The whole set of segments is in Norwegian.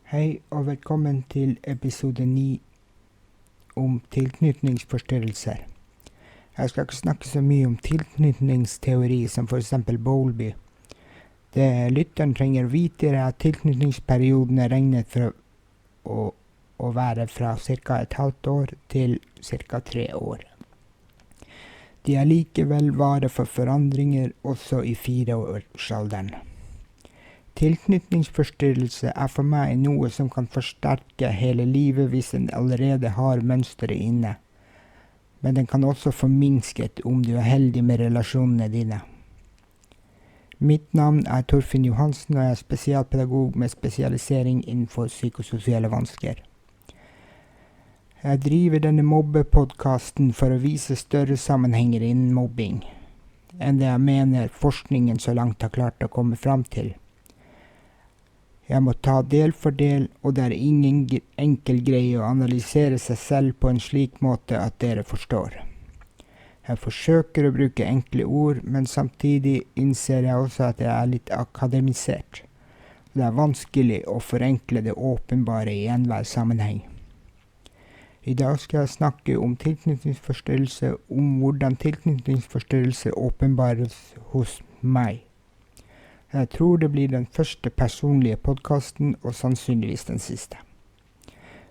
Hei og velkommen til episode 9 om tilknytningsforstyrrelser. Jeg skal ikke snakke så mye om tilknytningsteori som for eksempel Bowlby. Det lytteren trenger vite er at tilknytningsperioden er regnet for å være fra ca. et halvt år til ca. 3 år. De er likevel vare for forandringer også i 4-årsalderen. Tilknytningsforstyrrelse er for meg noe som kan forsterke hele livet hvis en allerede har mønsteret inne. Men den kan også forminsket om du er heldig med relasjonene dine. Mitt navn er Torfinn Johansen, og jeg er spesialpedagog med spesialisering innenfor psykososiale vansker. Jeg driver denne mobbepodcasten for å vise større sammenhenger innen mobbing, enn det jeg mener forskningen så langt har klart å komme fram til. Jeg må ta del for del, og det er ingen enkel greie å analysere seg selv på en slik måte at dere forstår. Jeg forsøker å bruke enkle ord, men samtidig innser jeg også at jeg er litt akademisert. Det er vanskelig å forenkle det åpenbare i enhver sammenheng. I dag skal jeg snakke om tilknytningsforstyrrelse, om hvordan tilknytningsforstyrrelse åpenbares hos meg. Jeg tror det blir den første personlige podcasten, og sannsynligvis den siste.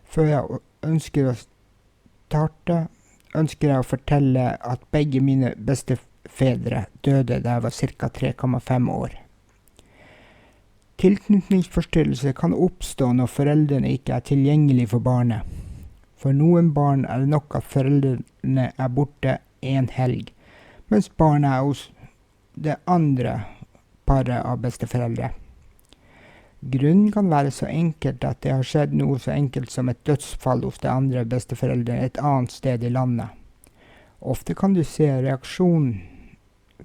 Før jeg ønsker å starte, ønsker jeg å fortelle at begge mine bestefedre døde da jeg var ca. 3,5 år. Tilknytningsforstyrrelse kan oppstå når foreldrene ikke er tilgjengelige for barnet. For noen barn er det nok at foreldrene er borte en helg, mens barnet er hos det andre paret av besteforeldre. Grunnen kan være så enkelt at det har skjedd noe så enkelt som et dødsfall hos det andre besteforeldre et annet sted i landet. Ofte kan du se reaksjonen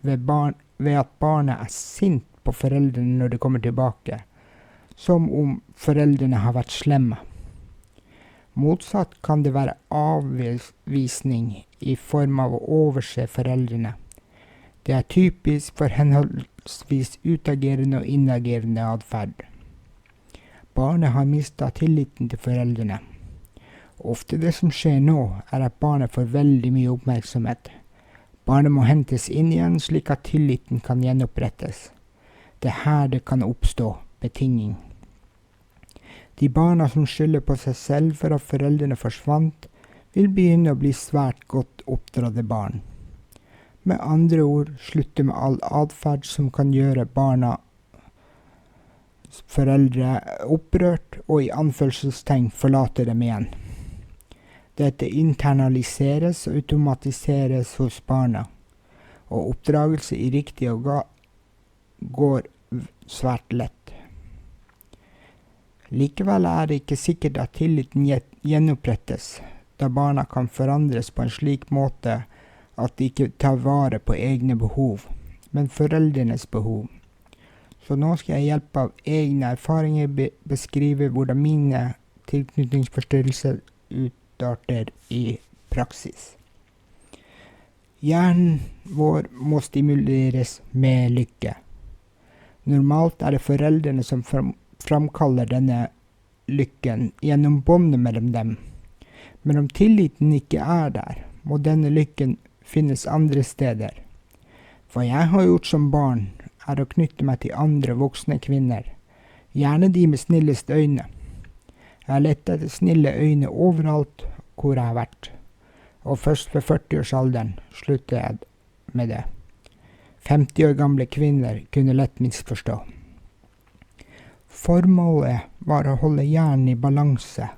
ved at barnet er sint på foreldrene når de kommer tilbake, som om foreldrene har vært slemme. Motsatt kan det være avvisning i form av å overse foreldrene. Det er typisk for henholdsvis utagerende og inagerende adferd. Barnet har mistet tilliten til foreldrene. Ofte det som skjer nå, er at barnet får veldig mye oppmerksomhet. Barnet må hentes inn igjen slik at tilliten kan gjenopprettes. Det er her det kan oppstå betinging. De barna som skylder på seg selv for at foreldrene forsvant, vil begynne å bli svært godt oppdratte barn. Med andre ord, slutte med all adferd som kan gjøre barna foreldre opprørt og i anførselstegn forlate dem igjen. Dette internaliseres og automatiseres hos barna, og oppdragelse i riktig går svært lett. Likevel er det ikke sikkert at tilliten gjenopprettes, da barna kan forandres på en slik måte at de ikke tar vare på egne behov, men foreldrenes behov. Så nå skal jeg hjelpe av egne erfaringer beskrive hvordan mine tilknytningsforstyrrelser utarter i praksis. Hjernen vår må stimuleres med lykke. Normalt er det foreldrene som framkaller denne lykken gjennom båndet mellom dem. Men om tilliten ikke er der, må denne lykken finnes andre steder. Hva jeg har gjort som barn, er å knytte meg til andre voksne kvinner, gjerne de med snillest øyne. Jeg har lett etter snille øyne overalt hvor jeg har vært, og først ved 40-årsalderen sluttet jeg med det. 50 år gamle kvinner kunne lett misforstå. Formålet var å holde hjernen i balanse,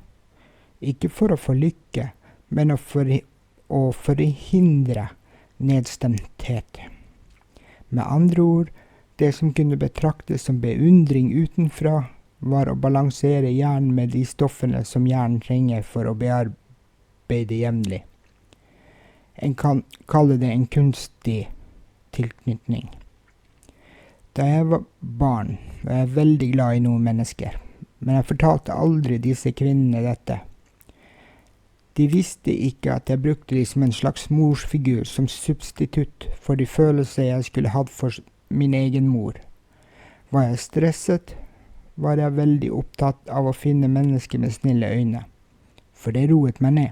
ikke for å få lykke, men å forhindre nedstemthet. Med andre ord, det som kunne betraktes som beundring utenfra, var å balansere hjernen med de stoffene som hjernen trenger for å bearbeide jevnlig. En kan kalle det en kunstig tilknytning. Da jeg var barn, var jeg veldig glad i noen mennesker, men jeg fortalte aldri disse kvinnene dette. De visste ikke at jeg brukte dem som en slags morsfigur som substitutt for de følelser jeg skulle hatt for min egen mor. Var jeg stresset, var jeg veldig opptatt av å finne mennesker med snille øyne, for det roet meg ned.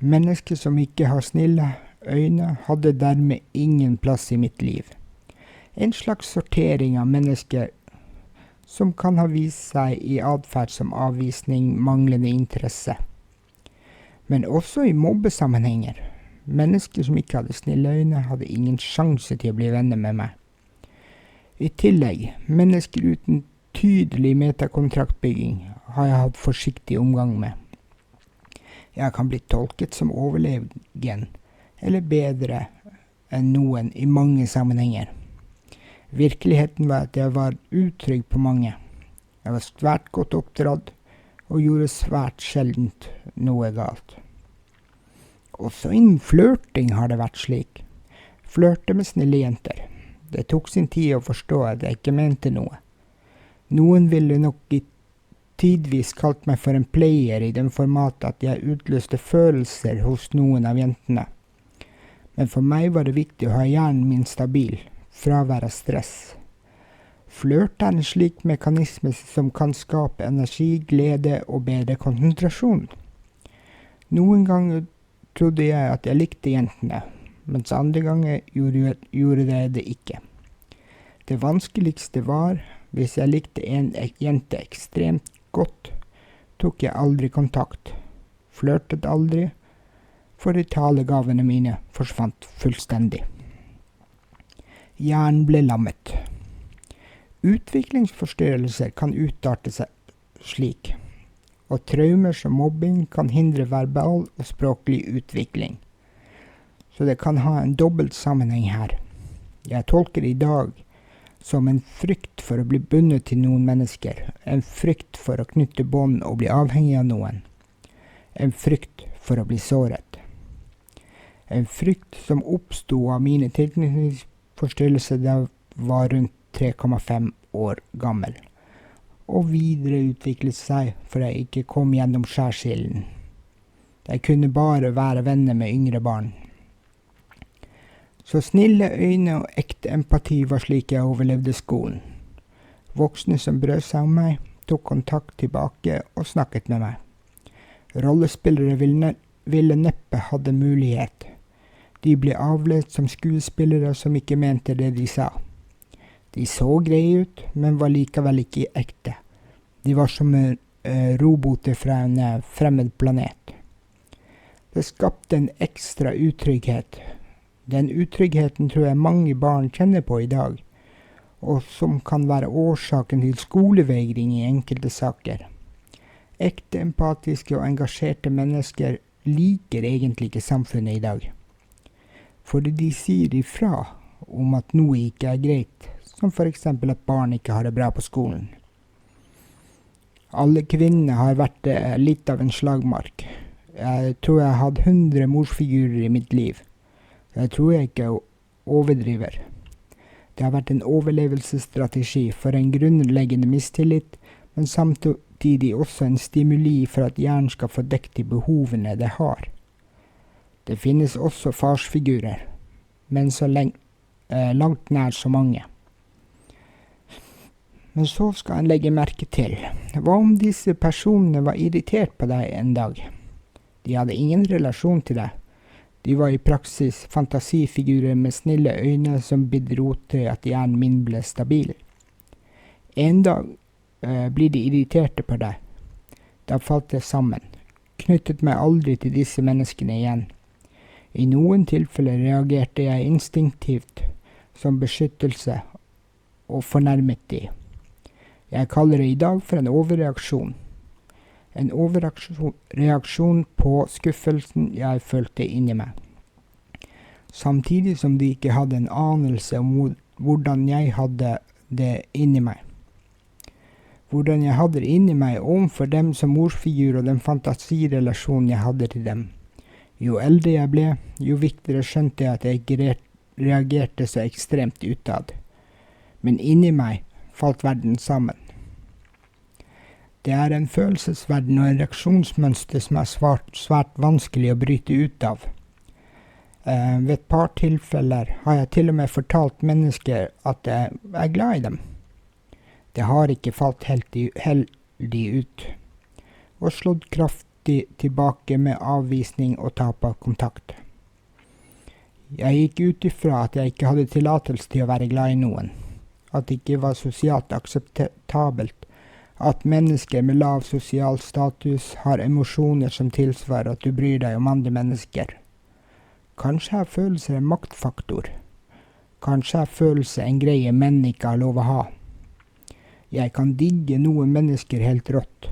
Mennesker som ikke har snille øyne, hadde dermed ingen plass i mitt liv. En slags sortering av mennesker som kan ha vist seg i adferd som avvisning, manglende interesse. Men også i mobbesammenhenger. Mennesker som ikke hadde snille øyne, hadde ingen sjanse til å bli venner med meg. I tillegg, mennesker uten tydelig metakontraktbygging har jeg hatt forsiktig omgang med. Jeg kan bli tolket som overlegen, eller bedre enn noen i mange sammenhenger. Virkeligheten var at jeg var utrygg på mange. Jeg var svært godt oppdratt, og gjorde svært sjeldent noe galt. Også innen flørting har det vært slik. Flørte med snille jenter. Det tok sin tid å forstå at jeg ikke mente noe. Noen ville nok tidvis kalt meg for en player i den format at jeg utløste følelser hos noen av jentene. Men for meg var det viktig å ha hjernen min stabil, fravær av stress. Flørt er en slik mekanisme som kan skape energi, glede og bedre konsentrasjon. Noen ganger trodde jeg at jeg likte jentene, mens andre ganger gjorde jeg det ikke. Det vanskeligste var, hvis jeg likte en jente ekstremt godt, tok jeg aldri kontakt, flørtet aldri, for de talegavene mine forsvant fullstendig. Hjernen ble lammet. Utviklingsforstyrrelser kan utarte seg slik, og traumer som mobbing kan hindre verbal og språklig utvikling. Så det kan ha en dobbelt sammenheng her. Jeg tolker i dag som en frykt for å bli bundet til noen mennesker, en frykt for å knytte bånd og bli avhengig av noen, en frykt for å bli såret. En frykt som oppstod av mine tilknytningsforstyrrelser da jeg var rundt 3,5 år gammel, og videre utviklet seg for jeg ikke kom gjennom skjærsilden. Jeg kunne bare være venner med yngre barn. Så snille øyne og ekte empati var slik jeg overlevde skolen. Voksne som brød seg om meg, tok kontakt tilbake og snakket med meg. Rollespillere ville neppe hadde mulighet. De ble avlet som skuespillere som ikke mente det de sa. De så greie ut, men var likevel ikke ekte. De var som roboter fra en fremmed planet. Det skapte en ekstra utrygghet. Den utryggheten tror jeg mange barn kjenner på i dag, og som kan være årsaken til skolevegring i enkelte saker. Ekte, empatiske og engasjerte mennesker liker egentlig ikke samfunnet i dag. Fordi de sier ifra om at noe ikke er greit, som for eksempel at barn ikke har det bra på skolen. Alle kvinnene har vært litt av en slagmark. Jeg tror jeg har hatt 100 morsfigurer i mitt liv. Jeg tror jeg ikke overdriver. Det har vært en overlevelsesstrategi for en grunnleggende mistillit, men samtidig også en stimuli for at hjernen skal få dekket de behovene det har. Det finnes også farsfigurer, men så langt nær så mange. Men så skal en legge merke til. Hva om disse personene var irritert på deg en dag? De hadde ingen relasjon til deg. De var i praksis fantasifigurer med snille øyne som bidro til at hjernen min ble stabil. En dag blir de irriterte på deg. Da falt jeg sammen. Knyttet meg aldri til disse menneskene igjen. I noen tilfeller reagerte jeg instinktivt som beskyttelse og fornærmet de. Jeg kaller det i dag for en overreaksjon. En overreaksjon på skuffelsen jeg følte inni meg. Samtidig som de ikke hadde en anelse om hvordan jeg hadde det inni meg. Hvordan jeg hadde det inni meg overfor dem som morsfigur og den fantasirelasjonen jeg hadde til dem. Jo eldre jeg ble, jo viktigere skjønte jeg at jeg ikke reagerte så ekstremt utad. Men inni meg falt verden sammen. Det er en følelsesverden og en reaksjonsmønster som er svært vanskelig å bryte ut av. Ved et par tilfeller har jeg til og med fortalt mennesker at jeg er glad i dem. Det har ikke falt helt heldig ut, og slått kraftig tilbake med avvisning og tap av kontakt. Jeg gikk ut ifra at jeg ikke hadde tillatelse til å være glad i noen, at det ikke var sosialt akseptabelt, at mennesker med lav sosial status har emosjoner som tilsvarer at du bryr deg om andre mennesker. Kanskje er følelser en maktfaktor. Kanskje er følelser en greie menn ikke har lov å ha. Jeg kan digge noen mennesker helt rått,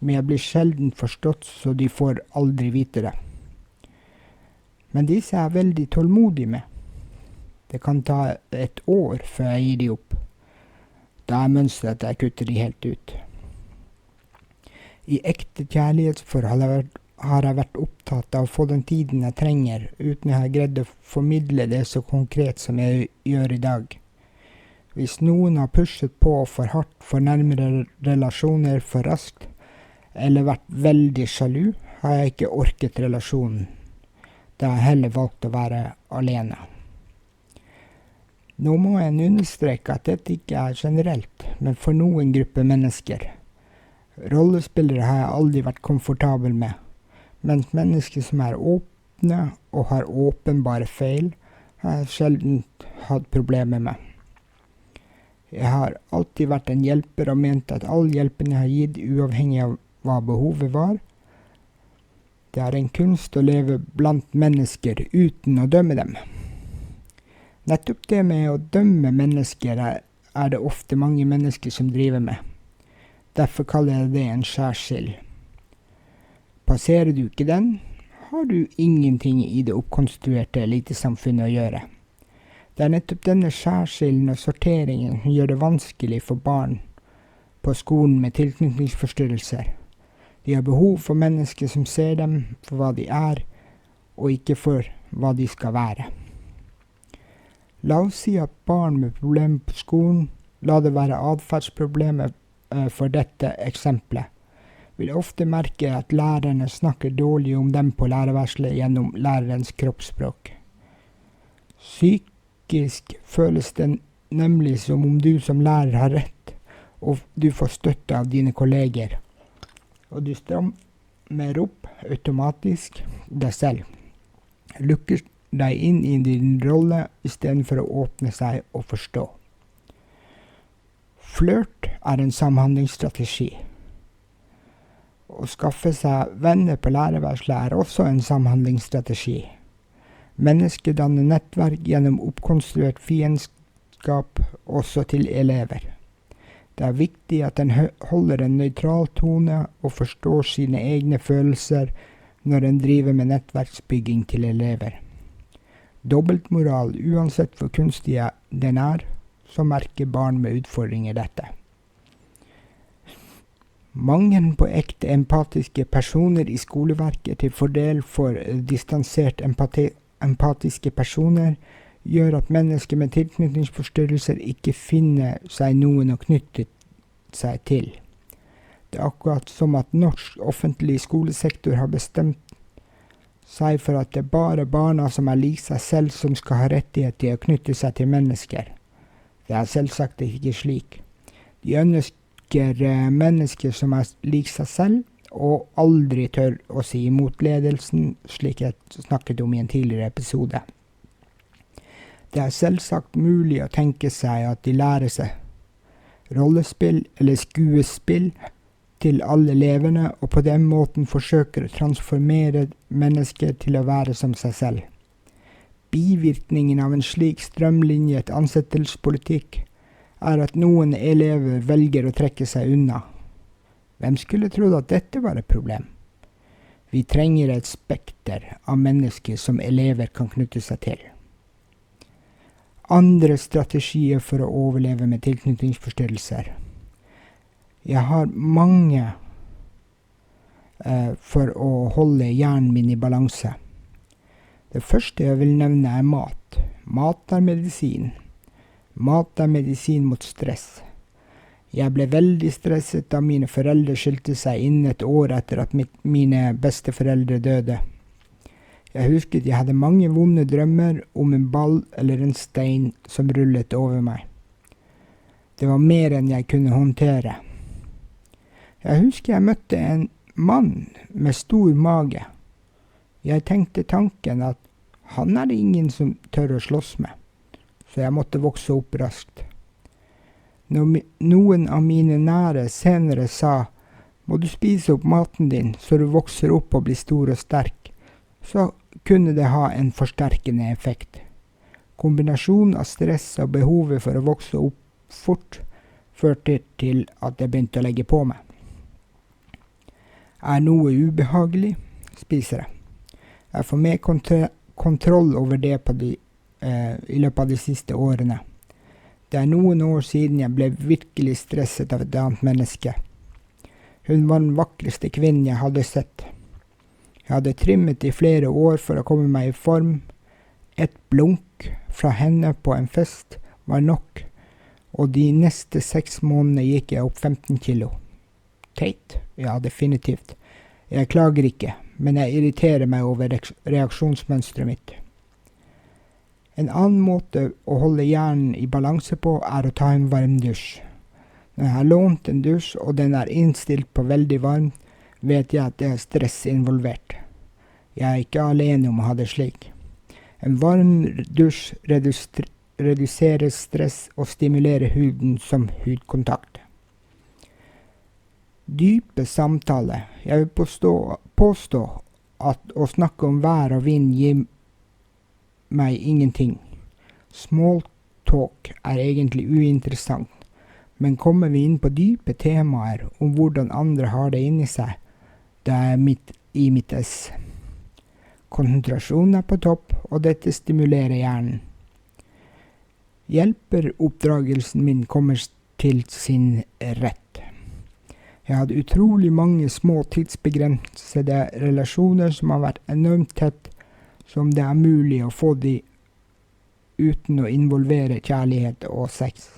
men jeg blir sjelden forstått, så de får aldri vite det. Men disse er veldig tålmodige med. Det kan ta et år før jeg gir de opp. Da er mønstret at jeg kutter de helt ut. I ekte kjærlighetsforhold har jeg vært opptatt av å få den tiden jeg trenger, uten jeg har greid å formidle det så konkret som jeg gjør i dag. Hvis noen har pushet på for hardt for nærmere relasjoner for raskt, eller vært veldig sjalu, har jeg ikke orket relasjonen. Da har jeg heller valgt å være alene. Nå må jeg understreke at dette ikke er generelt, men for noen grupper mennesker. Rollespillere har jeg aldri vært komfortabel med, mens mennesker som er åpne og har åpenbare feil, har jeg sjelden hatt problemer med. Jeg har alltid vært en hjelper og ment at all hjelpen jeg har gitt, uavhengig av hva behovet var. Det er en kunst å leve blant mennesker uten å dømme dem. Nettopp det med å dømme mennesker er det ofte mange mennesker som driver med. Derfor kaller jeg det en skjærsild. Passerer du ikke den, har du ingenting i det oppkonstruerte elitesamfunnet å gjøre. Det er nettopp denne skjærsilden og sorteringen som gjør det vanskelig for barn på skolen med tilknytningsforstyrrelser. De har behov for mennesker som ser dem for hva de er, og ikke for hva de skal være. La oss si at barn med problemer på skolen, la det være atferdsproblemer for dette eksempelet, vil ofte merke at lærerne snakker dårlig om dem på lærerværelset gjennom lærerens kroppsspråk. Psykisk føles det nemlig som om du som lærer har rett, og du får støtte av dine kolleger. Og du strammer opp automatisk deg selv. Lukker deg inn i din rolle i stedet for å åpne seg og forstå. Flørt er en samhandlingsstrategi. Å skaffe seg venner på lærerværelset er også en samhandlingsstrategi. Mennesker danner nettverk gjennom oppkonstruert fiendskap også til elever. Det er viktig at en holder en nøytral tone og forstår sine egne følelser når en driver med nettverksbygging til elever. Dobbeltmoral, uansett hvor kunstig den er, så merker barn med utfordringer dette. Mangelen på ekte empatiske personer i skoleverket til fordel for distansert empatiske personer gjør at mennesker med tilknytningsforstyrrelser ikke finner seg noen å knytte seg til. Det er akkurat som at norsk offentlig skolesektor har bestemt seg for at det er bare barna som er lik seg selv som skal ha rettighet til å knytte seg til mennesker. Det er selvsagt ikke slik. De ønsker mennesker som er lik seg selv, og aldri tør å si imot ledelsen, slik jeg snakket om i en tidligere episode. Det er selvsagt mulig å tenke seg at de lærer seg rollespill eller skuespill til alle elevene, og på den måten forsøker å transformere mennesker til å være som seg selv. Bivirkningen av en slik strømlinjet ansettelsespolitikk er at noen elever velger å trekke seg unna. Hvem skulle trodd at dette var et problem? Vi trenger et spekter av mennesker som elever kan knytte seg til. Andre strategier for å overleve med tilknytningsforstyrrelser. Jeg har mange for å holde hjernen min i balanse. Det første jeg vil nevne er mat. Mat er medisin. Mat er medisin mot stress. Jeg ble veldig stresset da mine foreldre skilte seg innen et år etter at mine besteforeldre døde. Jeg husket jeg hadde mange vonde drømmer om en ball eller en stein som rullet over meg. Det var mer enn jeg kunne håndtere. Jeg husker jeg møtte en mann med stor mage. Jeg tenkte tanken at han det ingen som tør å slåss med, så jeg måtte vokse opp raskt. Når noen av mine nære senere sa, må du spise opp maten din så du vokser opp og blir stor og sterk, så kunne det ha en forsterkende effekt. Kombinasjonen av stress og behovet for å vokse opp fort førte til at jeg begynte å legge på meg. Noe ubehagelig, spiser jeg. Jeg får mer kontroll over det i løpet av de siste årene. Det noen år siden jeg ble virkelig stresset av et annet menneske. Hun var den vakreste kvinnen jeg hadde sett. Jeg hadde trimmet i flere år for å komme meg i form. Et blunk fra henne på en fest var nok, og de neste 6 månedene gikk jeg opp 15 kilo. Teit? Ja, definitivt. Jeg klager ikke, men jeg irriterer meg over reaksjonsmønstret mitt. En annen måte å holde hjernen i balanse på å ta en varm dusj. Når jeg har lånt en dusj, og den innstilt på veldig varm, vet jeg at det stress involvert. Jeg ikke alene om å ha det slik. En varm dusj reduserer stress og stimulerer huden som hudkontakt. Dype samtale. Jeg vil påstå at å snakke om vær og vind gir meg ingenting. Small talk egentlig uinteressant, men kommer vi inn på dype temaer om hvordan andre har det inni seg, det i mitt ess. Konsentrasjonen på topp, og dette stimulerer hjernen. Hjelperoppdragelsen min kommer til sin rett. Jeg hadde utrolig mange små tidsbegrensede relasjoner som har vært enormt tett, som det mulig å få de uten å involvere kjærlighet og sex.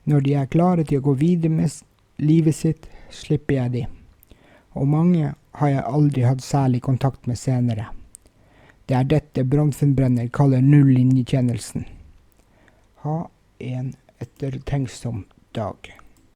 Når de klare til å gå videre med livet sitt, slipper jeg de. Og mange har jeg aldri hatt særlig kontakt med senere. Det dette Bronfenbrenner kaller nullinjekjennelsen. Ha en ettertenksom dag.